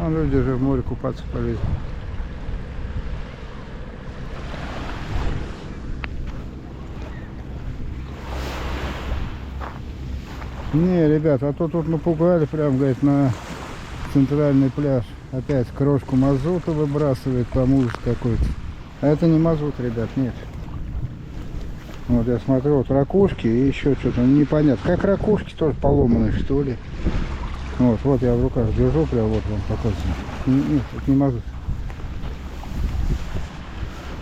А люди же в море купаться полезли. Не, ребят, а то тут напугали прям, говорит, на центральный пляж. Опять крошку мазута выбрасывает, там ужас какой-то. А это не мазут, ребят, нет. Вот я смотрю, вот ракушки и еще что-то непонятно. Как ракушки тоже поломанные, что ли. Вот я в руках держу, прям вот вам показываю. Нет, это не мазут.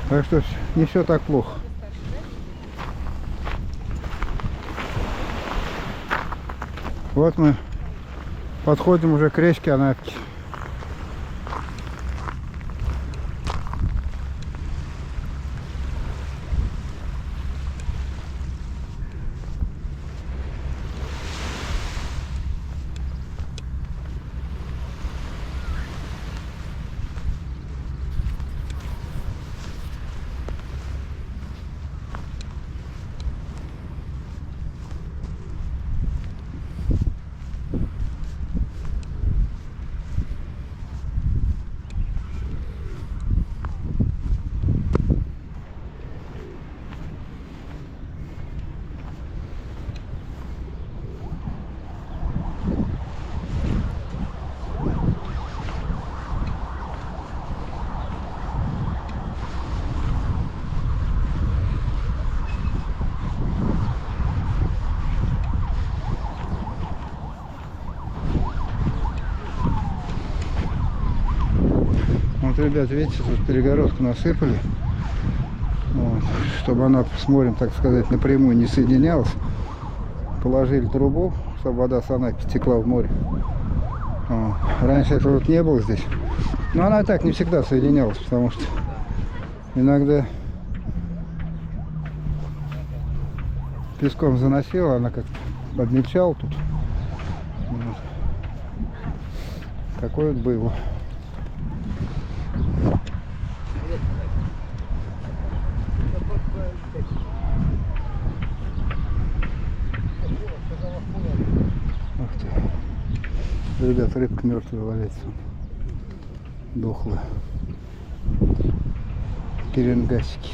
Так что не все так плохо. Вот мы подходим уже к речке Анапки. Вот, ребят, видите, тут перегородку насыпали, вот, чтобы она с морем, так сказать, напрямую не соединялась. Положили трубу, чтобы вода с Анапки текла в море. Вот. Раньше этого вот не было здесь. Но она и так не всегда соединялась, потому что иногда песком заносила, она как-то подмельчала тут. Вот. Такое вот было. Ребят, рыбка мертвая валяется. Дохлая. Перенгасики.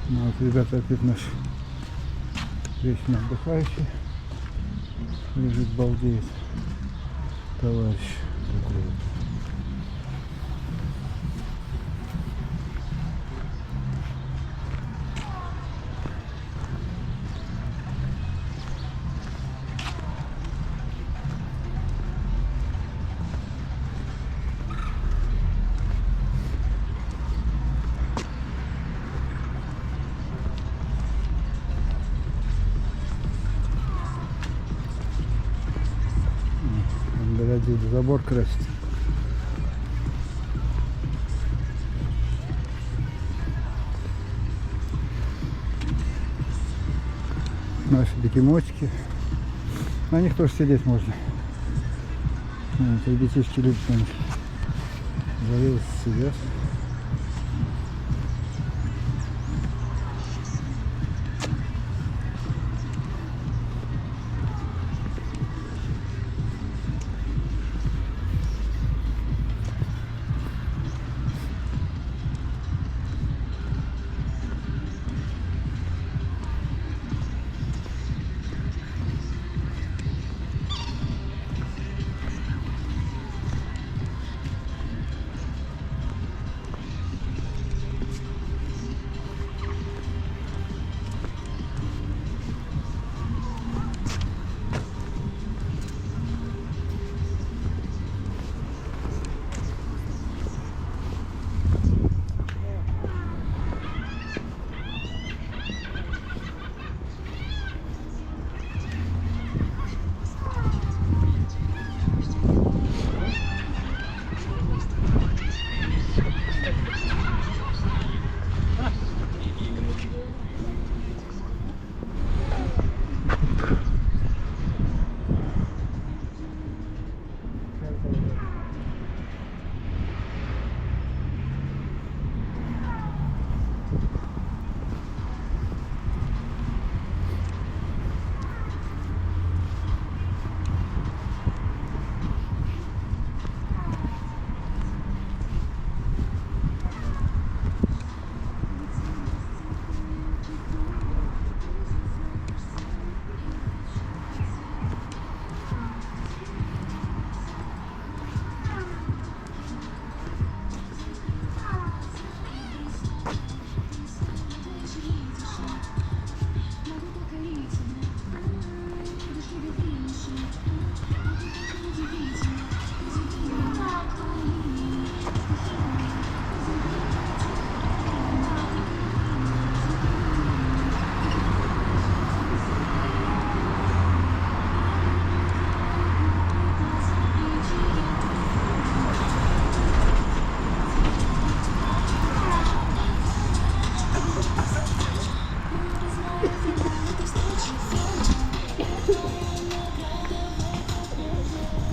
Ну, вот, ребята, опять наш вечно отдыхающий лежит, балдеет товарищ такой вот. Забор красит. Наши бегемотики. На них тоже сидеть можно. Вот, и детишки любят на них. Завелись, сидят.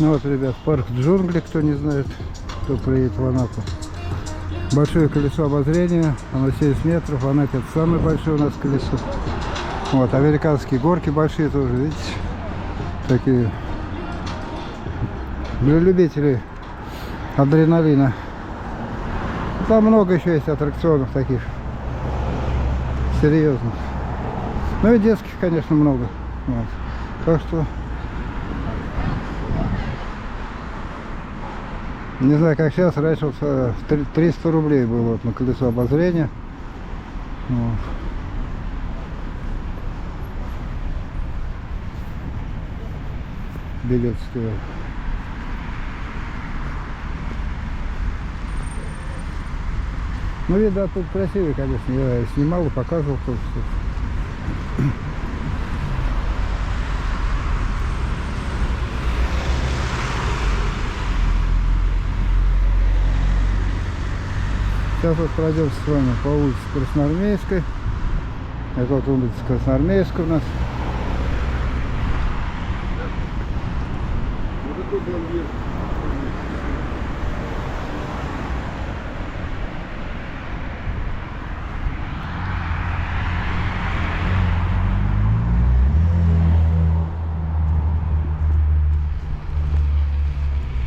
Ну вот, ребят, парк джунгли, кто не знает, кто приедет в Анапу. Большое колесо обозрения, оно 70 метров, в Анапе это самое большое у нас колесо. Вот, американские горки большие тоже, видите, такие, для любителей адреналина. Там много еще есть аттракционов таких, серьезных. Ну и детских, конечно, много. Вот. Так что, не знаю, как сейчас, раньше вот 300 рублей было вот на колесо обозрения. Вот. Билет стоил. Ну, видно, тут красивый, конечно, я снимал и показывал тоже все. Сейчас вот пройдем с вами по улице Красноармейской. Это вот улица Красноармейская у нас.